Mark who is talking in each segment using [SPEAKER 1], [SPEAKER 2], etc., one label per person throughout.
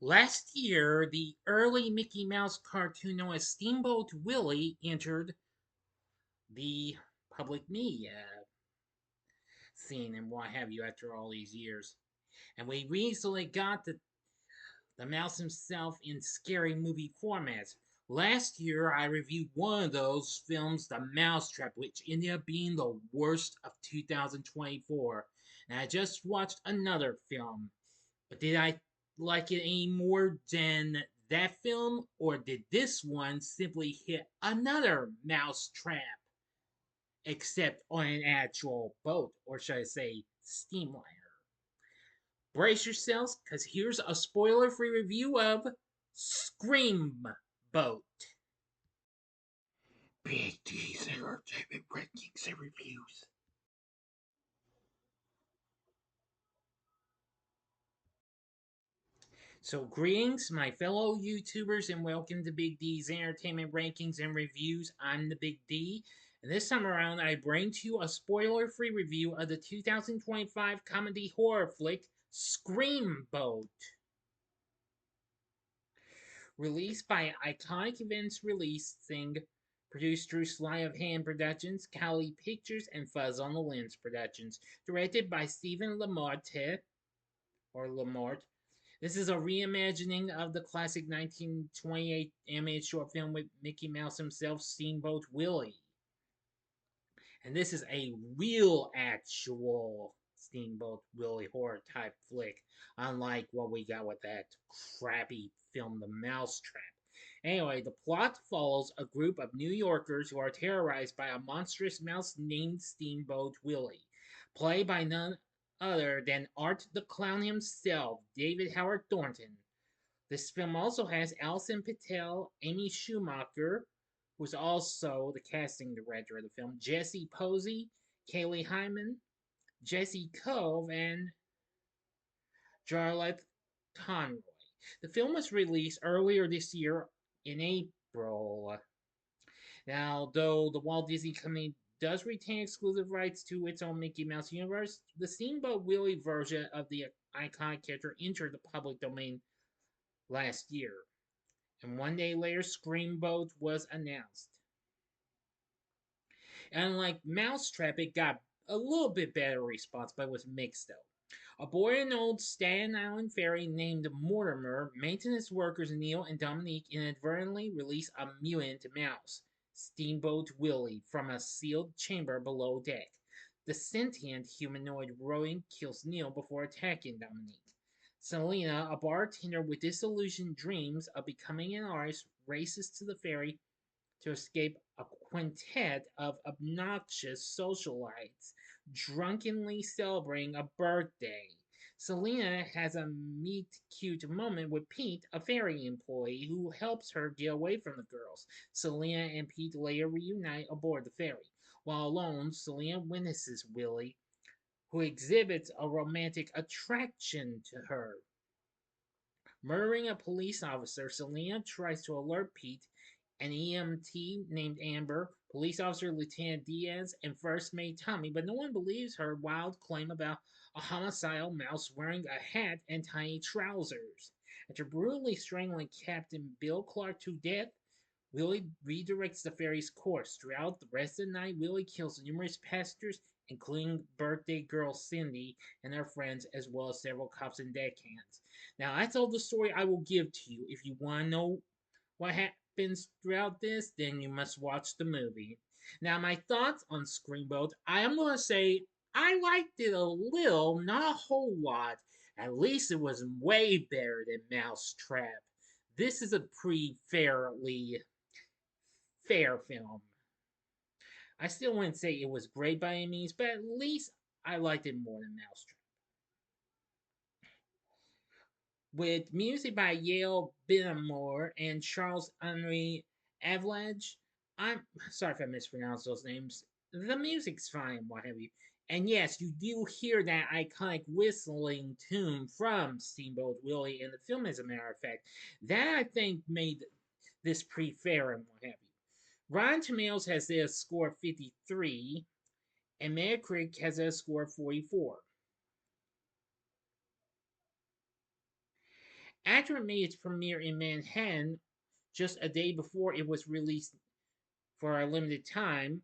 [SPEAKER 1] Last year, the early Mickey Mouse cartoon known as Steamboat Willie entered the public media scene and what have you after all these years. And we recently got the mouse himself in scary movie formats. Last year, I reviewed one of those films, The Mousetrap, which ended up being the worst of 2024. And I just watched another film. But did I like it any more than that film, or did this one simply hit another mousetrap, except on an actual boat, or should I say, steamliner? Brace yourselves, because here's a spoiler free review of Screamboat. Big D's entertainment rankings and reviews. So, greetings, my fellow YouTubers, and welcome to Big D's Entertainment Rankings and Reviews. I'm the Big D, and this time around, I bring to you a spoiler free review of the 2025 comedy horror flick Screamboat. Released by Iconic Events Releasing, produced through Sleight of Hand Productions, Cowley Pictures, and Fuzz on the Lens Productions. Directed by Stephen Lamarte, or Lamort. This is a reimagining of the classic 1928 animated short film with Mickey Mouse himself, Steamboat Willie. And this is a real, actual Steamboat Willie horror type flick, unlike what we got with that crappy film, The Mousetrap. Anyway, the plot follows a group of New Yorkers who are terrorized by a monstrous mouse named Steamboat Willie, played by none other than Art the Clown himself, David Howard Thornton. This film also has Alison Patel, Amy Schumacher, who's also the casting director of the film, Jesse Posey, Kaylee Hyman, Jesse Cove, and Jarlath Conroy. The film was released earlier this year in April. Now, though the Walt Disney Company does retain exclusive rights to its own Mickey Mouse universe, the Steamboat Willie version of the iconic character entered the public domain last year. And one day later, Screamboat was announced. And like Mousetrap, it got a little bit better response, but it was mixed though. Aboard an old Staten Island ferry named Mortimer, maintenance workers Neil and Dominique inadvertently release a mutant mouse, Steamboat Willie, from a sealed chamber below deck. The sentient humanoid rodent kills Neil before attacking Dominique. Selena, a bartender with disillusioned dreams of becoming an artist, races to the ferry to escape a quintet of obnoxious socialites drunkenly celebrating a birthday. Selena has a meet cute moment with Pete, a ferry employee, who helps her get away from the girls. Selena and Pete later reunite aboard the ferry. While alone, Selena witnesses Willie, who exhibits a romantic attraction to her. Murdering a police officer, Selena tries to alert Pete, an EMT named Amber, police officer Lieutenant Diaz, and First Mate Tommy, but no one believes her wild claim about a homicidal mouse wearing a hat and tiny trousers. After brutally strangling Captain Bill Clark to death, Willie redirects the ferry's course. Throughout the rest of the night, Willie kills numerous passengers, including birthday girl Cindy and her friends, as well as several cops and deckhands. Now, that's all the story I will give to you. If you want to know what happens throughout this, then you must watch the movie. Now, my thoughts on Screamboat, I am going to say I liked it a little, not a whole lot. At least it was way better than Mousetrap. This is a pretty fair film. I still wouldn't say it was great by any means, but at least I liked it more than Mousetrap. With music by Yale Binamore and Charles Henri Avalage. I'm sorry if I mispronounced those names. The music's fine, what have you. And yes, you do hear that iconic whistling tune from Steamboat Willie in the film, as a matter of fact. That I think made this pretty fair and what have you. Rotten Tomatoes has a score of 53, and Metacritic has a score of 44. After it made its premiere in Manhattan just a day before it was released for a limited time,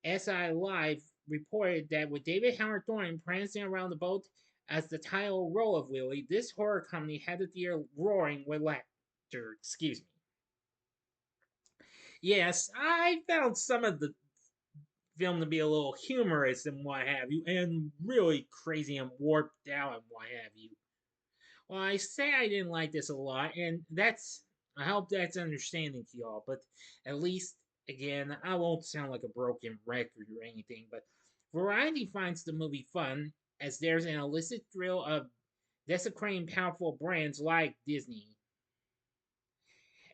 [SPEAKER 1] SI Live reported that with David Howard Thornton prancing around the boat as the title role of Willie, this horror comedy had the theater roaring with laughter. Excuse me. Yes, I found some of the film to be a little humorous and what have you, and really crazy and warped out and what have you. Well, I say I didn't like this a lot, and I hope that's understanding to y'all, but at least, again, I won't sound like a broken record or anything, but Variety finds the movie fun as there's an illicit thrill of desecrating powerful brands like Disney.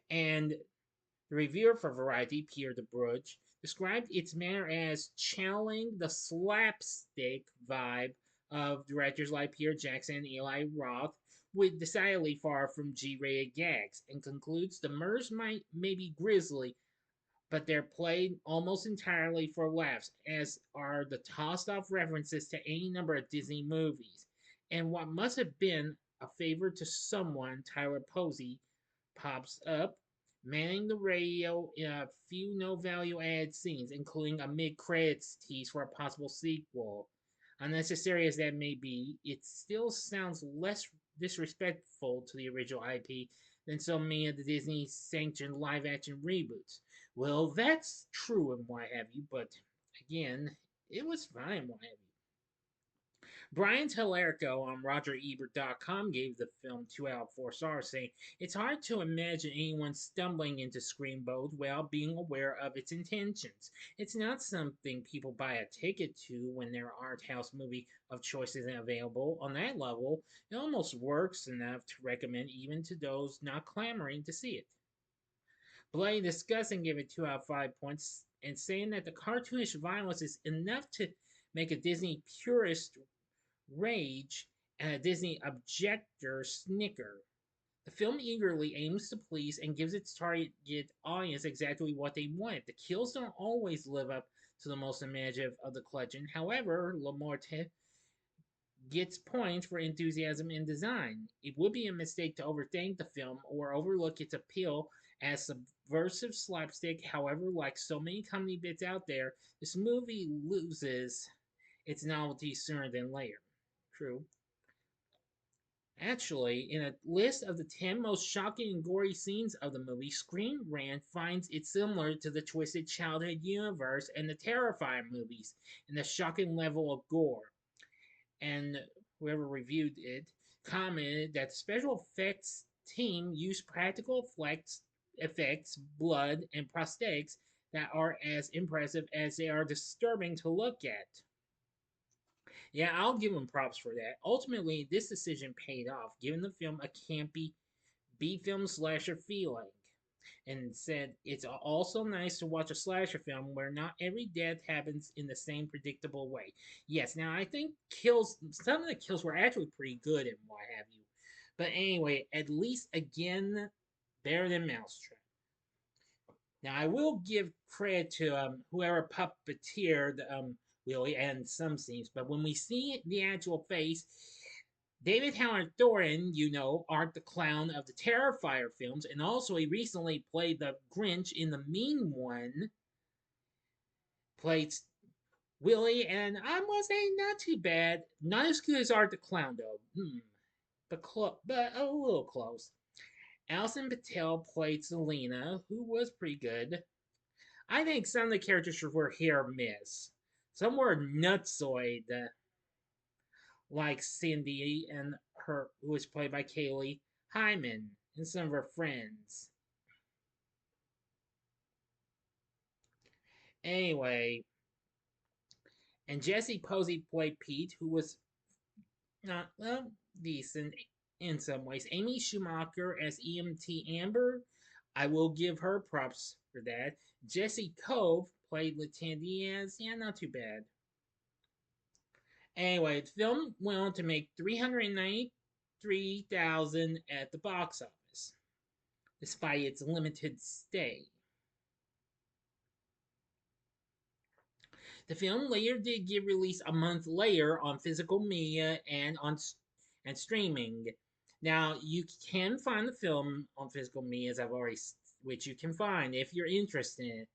[SPEAKER 1] And the reviewer for Variety, Pierre de Bruges, described its manner as channeling the slapstick vibe of directors like Peter Jackson and Eli Roth, with decidedly far from G-rated gags, and concludes the murders may be grisly, but they're played almost entirely for laughs, as are the tossed-off references to any number of Disney movies. And what must have been a favor to someone, Tyler Posey, pops up, manning the radio in a few no value added scenes, including a mid credits tease for a possible sequel. Unnecessary as that may be, it still sounds less disrespectful to the original IP than so many of the Disney sanctioned live action reboots. Well, that's true and what have you, but again, it was fine, what have you. Brian Telerico on RogerEbert.com gave the film 2 out of 4 stars, saying, "It's hard to imagine anyone stumbling into Screamboat without being aware of its intentions. It's not something people buy a ticket to when their art house movie of choice isn't available. On that level, it almost works enough to recommend even to those not clamoring to see it." Bloody disgusting gave it 2 out of 5 points, and saying that the cartoonish violence is enough to make a Disney purist rage, and a Disney objector snicker. The film eagerly aims to please and gives its target audience exactly what they want. The kills don't always live up to the most imaginative of the collection. However, Lamorte gets points for enthusiasm and design. It would be a mistake to overthink the film or overlook its appeal as subversive slapstick. However, like so many comedy bits out there, this movie loses its novelty sooner than later. True. Actually, in a list of the 10 most shocking and gory scenes of the movie, Screen Rant finds it similar to the Twisted Childhood universe and the Terrifier movies in the shocking level of gore. And whoever reviewed it commented that the special effects team used practical effects, blood, and prosthetics that are as impressive as they are disturbing to look at. Yeah, I'll give him props for that. Ultimately, this decision paid off, giving the film a campy B film slasher feeling. And said it's also nice to watch a slasher film where not every death happens in the same predictable way. Yes, now I think some of the kills were actually pretty good and what have you. But anyway, at least again, better than Mousetrap. Now, I will give credit to whoever puppeteered Willie and some scenes, but when we see the actual face, David Howard Thornton, Art the Clown of the Terrifier films, and also he recently played the Grinch in the Mean One, played Willie, and I must say, not too bad. Not as good as Art the Clown, though. But a little close. Alison Patel played Selena, who was pretty good. I think some of the characters were hit or miss. Some were nutsoid, like Cindy and her, who was played by Kaylee Hyman, and some of her friends. Anyway, and Jesse Posey played Pete, who was not decent in some ways. Amy Schumacher as EMT Amber, I will give her props for that. Jesse Cove played Lieutenant Diaz, yeah, not too bad. Anyway, the film went on to make 393,000 at the box office, despite its limited stay. The film later did get released a month later on physical media and streaming. Now you can find the film on physical media, as I've already, which you can find if you're interested in it.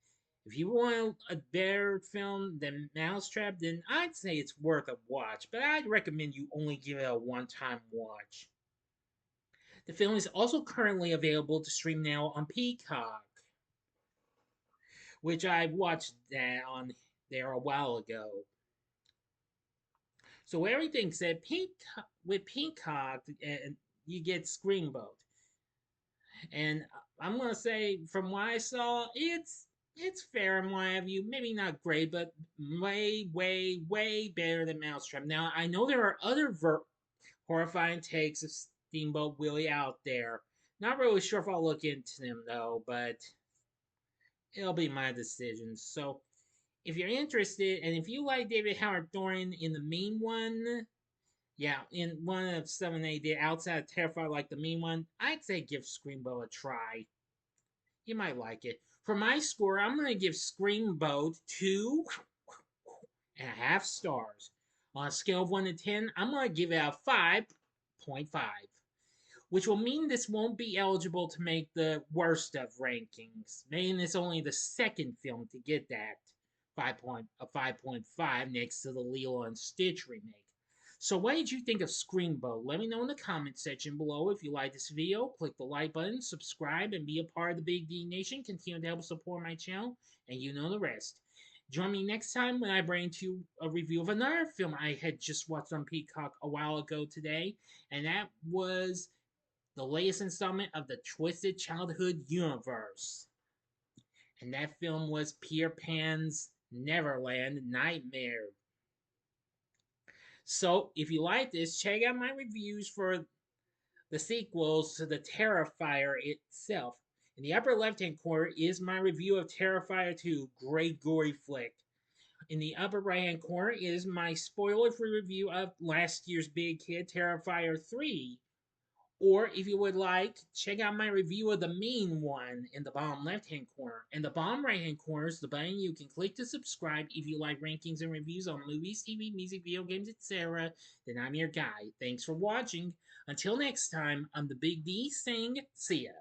[SPEAKER 1] If you want a better film than Mousetrap, then I'd say it's worth a watch, but I'd recommend you only give it a one-time watch. The film is also currently available to stream now on Peacock, which I watched that on there a while ago. So everything said, with Peacock, and you get Screamboat, and I'm gonna say from what I saw, it's fair and what have you. Maybe not great, but way better than Mousetrap. Now I know there are other horrifying takes of Steamboat Willie out there. Not really sure if I'll look into them though, but it'll be my decision. So if you're interested, and if you like David Howard Thornton in the main one, yeah, in one of 7 they did outside of Terrifier like the main one, I'd say give Screamboat a try. You might like it. For my score, I'm going to give Screamboat 2.5 stars. On a scale of 1 to 10, I'm going to give it a 5.5, which will mean this won't be eligible to make the worst of rankings, making this only the second film to get that 5.5 next to the Lilo and Stitch remake. So what did you think of Screamboat? Let me know in the comment section below. If you like this video, click the like button, subscribe, and be a part of the Big D Nation. Continue to help support my channel, and you know the rest. Join me next time when I bring to you a review of another film I had just watched on Peacock a while ago today, and that was the latest installment of the Twisted Childhood universe. And that film was Peter Pan's Neverland Nightmare. So, if you like this, check out my reviews for the sequels to the Terrifier itself. In the upper left-hand corner is my review of Terrifier 2, Great Gory Flick. In the upper right-hand corner is my spoiler-free review of last year's big hit, Terrifier 3. Or if you would like, check out my review of the main one in the bottom left-hand corner. In the bottom right-hand corner is the button you can click to subscribe if you like rankings and reviews on movies, TV, music, video games, etc. Then I'm your guy. Thanks for watching. Until next time, I'm the Big D saying see ya.